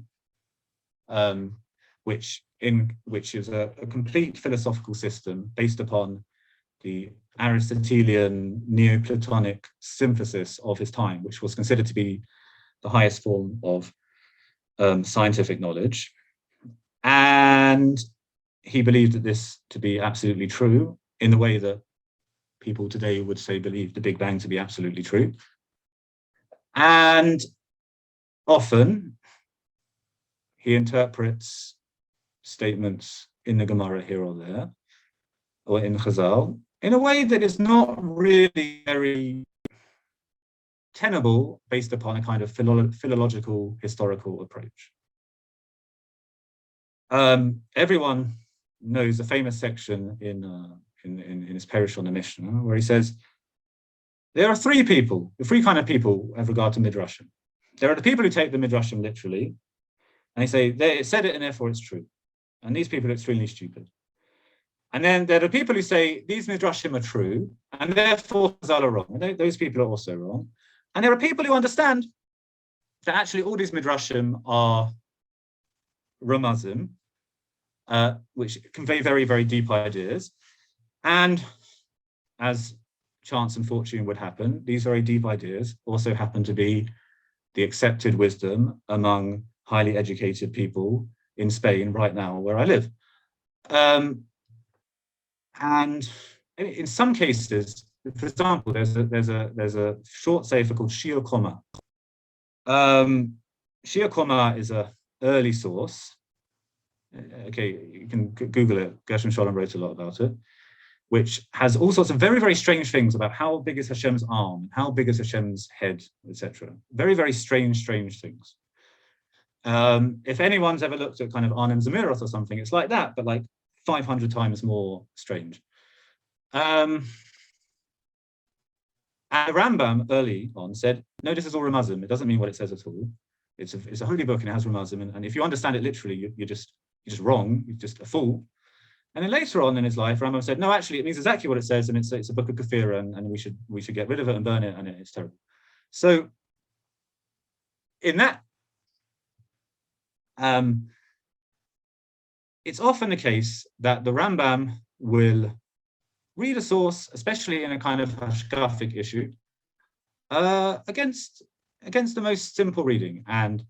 which is a complete philosophical system based upon the Aristotelian Neoplatonic synthesis of his time, which was considered to be the highest form of scientific knowledge. And he believed that this to be absolutely true in the way that people today would say believe the Big Bang to be absolutely true. And often, he interprets statements in the Gemara here or there, or in Chazal, in a way that is not really very tenable based upon a kind of philological, historical approach. Everyone knows the famous section in his Perish on the Mishnah, where he says, there are three kind of people with regard to Midrashim. There are the people who take the Midrashim literally, and they say, it said it and therefore it's true. And these people are extremely stupid. And then there are the people who say, these Midrashim are true, and therefore Chazal are wrong. And those people are also wrong. And there are people who understand that actually all these Midrashim are Ramazim, which convey very, very deep ideas. And as chance and fortune would happen, these very deep ideas also happen to be the accepted wisdom among highly educated people in Spain right now, where I live. And in some cases, for example, there's a short sefer called Shiur. Shiur is an early source. Okay, you can Google it. Gershom Scholem wrote a lot about it, which has all sorts of very, very strange things about how big is Hashem's arm, how big is Hashem's head, etc. Very, very strange things. If anyone's ever looked at kind of Arnim Zemiroth or something, it's like that, but like 500 times more strange. And the Rambam early on said, no, this is all Ramazim. It doesn't mean what it says at all. It's a holy book and it has Ramazim. And if you understand it literally, you're just wrong. You're just a fool. And then later on in his life, Rambam said, no, actually, it means exactly what it says. And it's a book of kafira, and we should get rid of it and burn it. And it's terrible. So in that, it's often the case that the Rambam will read a source, especially in a kind of hashkafic issue, against the most simple reading. And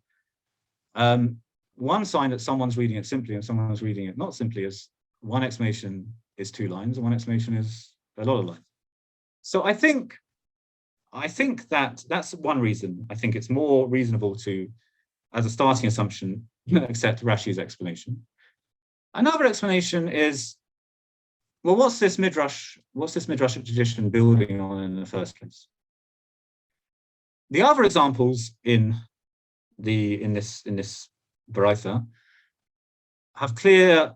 one sign that someone's reading it simply and someone's reading it not simply is one explanation is 2 lines and one explanation is a lot of lines. So I think that that's one reason. I think it's more reasonable to, as a starting assumption, accept Rashi's explanation. Another explanation is, well, what's this midrashic tradition building on in the first place? The other examples in this Baraitha have clear.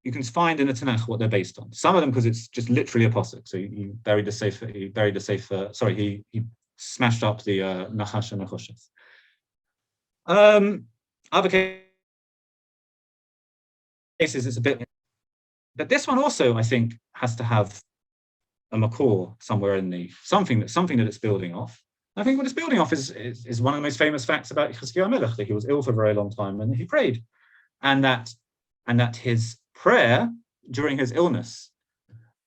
You can find in the Tanakh what they're based on. Some of them because it's just literally a posuk. So he buried the sefer. Sorry, he smashed up the Nachash and Nechosheth. Other cases it's a bit, but this one also I think has to have a makor somewhere in the something that it's building off. I think what it's building off is one of the most famous facts about Chizkiyahu Melech, that he was ill for a very long time and he prayed, and that his prayer during his illness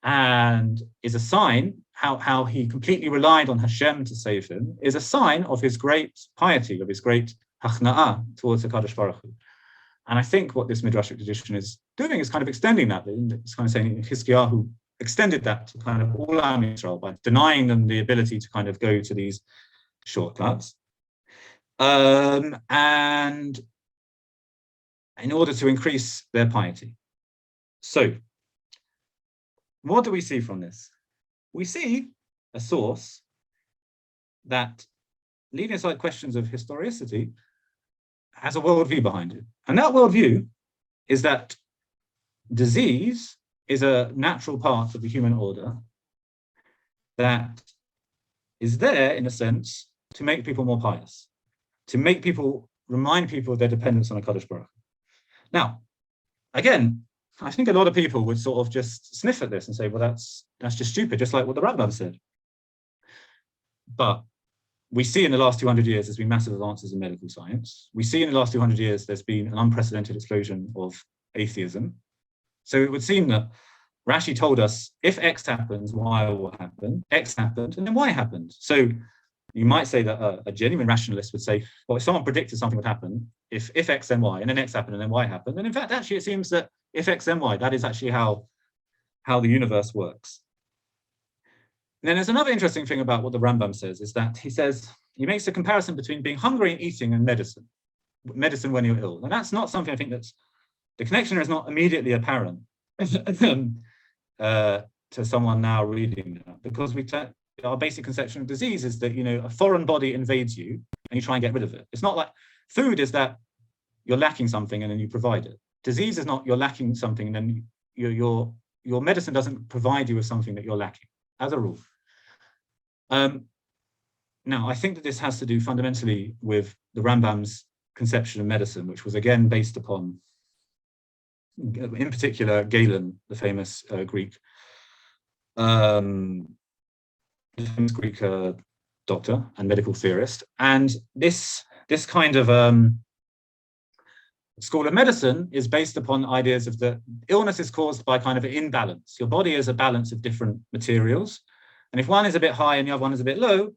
and is a sign how he completely relied on Hashem to save him, is a sign of his great piety, of his great hachna'ah towards the Kadosh Baruch Hu. And I think what this midrashic tradition is doing is kind of extending that. It's kind of saying Chizkiyahu extended that to kind of all Am Yisrael by denying them the ability to kind of go to these shortcuts. And in order to increase their piety. So, what do we see from this? We see a source that, leaving aside questions of historicity, has a worldview behind it. And that worldview is that disease is a natural part of the human order that is there, in a sense, to make people more pious, to remind people of their dependence on a Kadosh Baruch Hu. Now, again, I think a lot of people would sort of just sniff at this and say, well, that's just stupid, just like what the Rambam said. But we see in the last 200 years there's been massive advances in medical science. We see in the last 200 years there's been an unprecedented explosion of atheism. So it would seem that Rashi told us, if X happens, Y will happen, X happened, and then Y happened. So you might say that a genuine rationalist would say, well, if someone predicted something would happen, if X then Y, and then X happened, and then Y happened, and in fact, actually, it seems that if X then Y, that is actually how the universe works. And then there's another interesting thing about what the Rambam says, is that he makes a comparison between being hungry and eating and medicine when you're ill. And that's not something I think the connection is not immediately apparent to someone now reading that, because our basic conception of disease is that, a foreign body invades you and you try and get rid of it. It's not like food is that you're lacking something and then you provide it. Disease is not you're lacking something and then your medicine doesn't provide you with something that you're lacking, as a rule. Now, I think that this has to do fundamentally with the Rambam's conception of medicine, which was again based upon, in particular, Galen, the famous Greek doctor and medical theorist. And this kind of school of medicine is based upon ideas of the illness is caused by kind of an imbalance. Your body is a balance of different materials. And if one is a bit high and the other one is a bit low,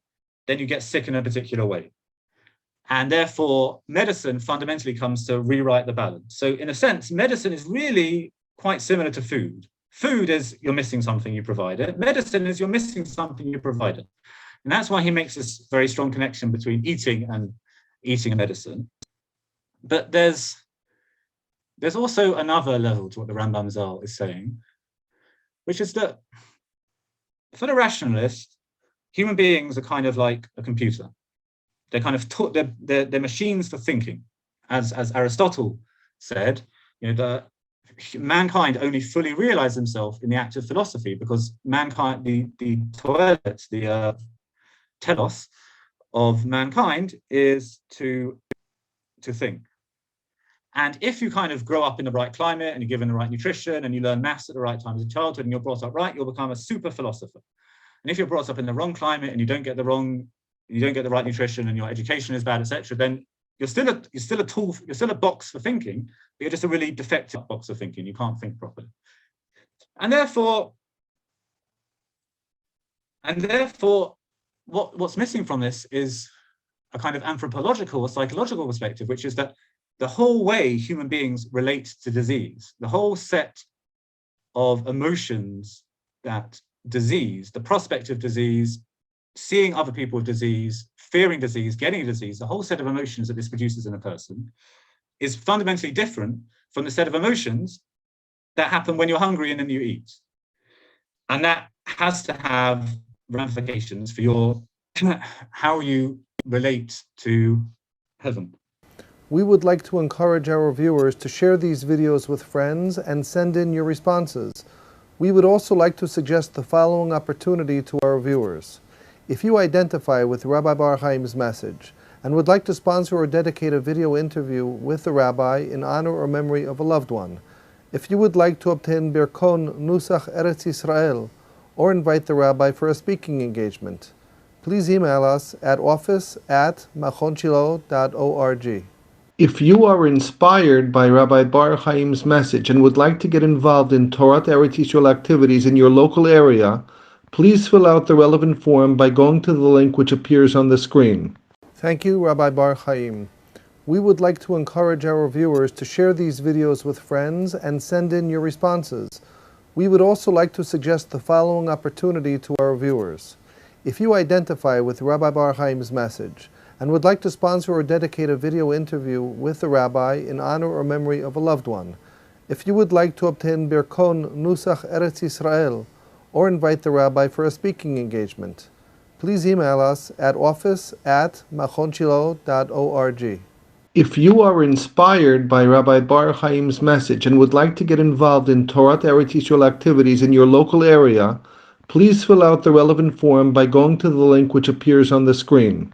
then you get sick in a particular way. And therefore, medicine fundamentally comes to rewrite the balance. So in a sense, medicine is really quite similar to food. Food is you're missing something, you provide it. Medicine is you're missing something, you provide it. And that's why he makes this very strong connection between eating and medicine. But there's also another level to what the Rambam Zal is saying, which is that for the rationalist, human beings are kind of like a computer. They're kind of they're machines for thinking, as Aristotle said. Mankind only fully realized themselves in the act of philosophy, because mankind, the toilet, the telos of mankind is to think. And if you kind of grow up in the right climate and you're given the right nutrition and you learn maths at the right time as a childhood and you're brought up right, you'll become a super philosopher. And if you're brought up in the wrong climate and you don't get the right nutrition and your education is bad, etc., then you're still a tool, you're still a box for thinking, but you're just a really defective box of thinking. You can't think properly. And therefore, what's missing from this is a kind of anthropological or psychological perspective, which is that the whole way human beings relate to disease, the whole set of emotions that disease, the prospect of disease, seeing other people with disease, fearing disease, getting a disease, the whole set of emotions that this produces in a person is fundamentally different from the set of emotions that happen when you're hungry and then you eat. And that has to have ramifications for how you relate to heaven. We would like to encourage our viewers to share these videos with friends and send in your responses. We would also like to suggest the following opportunity to our viewers. If you identify with Rabbi Bar-Hayim's message and would like to sponsor or dedicate a video interview with the rabbi in honor or memory of a loved one, if you would like to obtain Birkon Nusach Eretz Yisrael or invite the rabbi for a speaking engagement, please email us at office@machonshilo.org. If you are inspired by Rabbi Bar-Hayim's message and would like to get involved in Torah Eretz Yisrael activities in your local area, please fill out the relevant form by going to the link which appears on the screen. Thank you, Rabbi Bar-Hayim. We would like to encourage our viewers to share these videos with friends and send in your responses. We would also like to suggest the following opportunity to our viewers. If you identify with Rabbi Bar-Hayim's message and would like to sponsor or dedicate a video interview with the rabbi in honor or memory of a loved one, if you would like to obtain Birkon Nusach Eretz Yisrael or invite the rabbi for a speaking engagement, please email us at office@machonshilo.org. If you are inspired by Rabbi Bar-Hayim's message and would like to get involved in Torah Eretz Yisrael activities in your local area, please fill out the relevant form by going to the link which appears on the screen.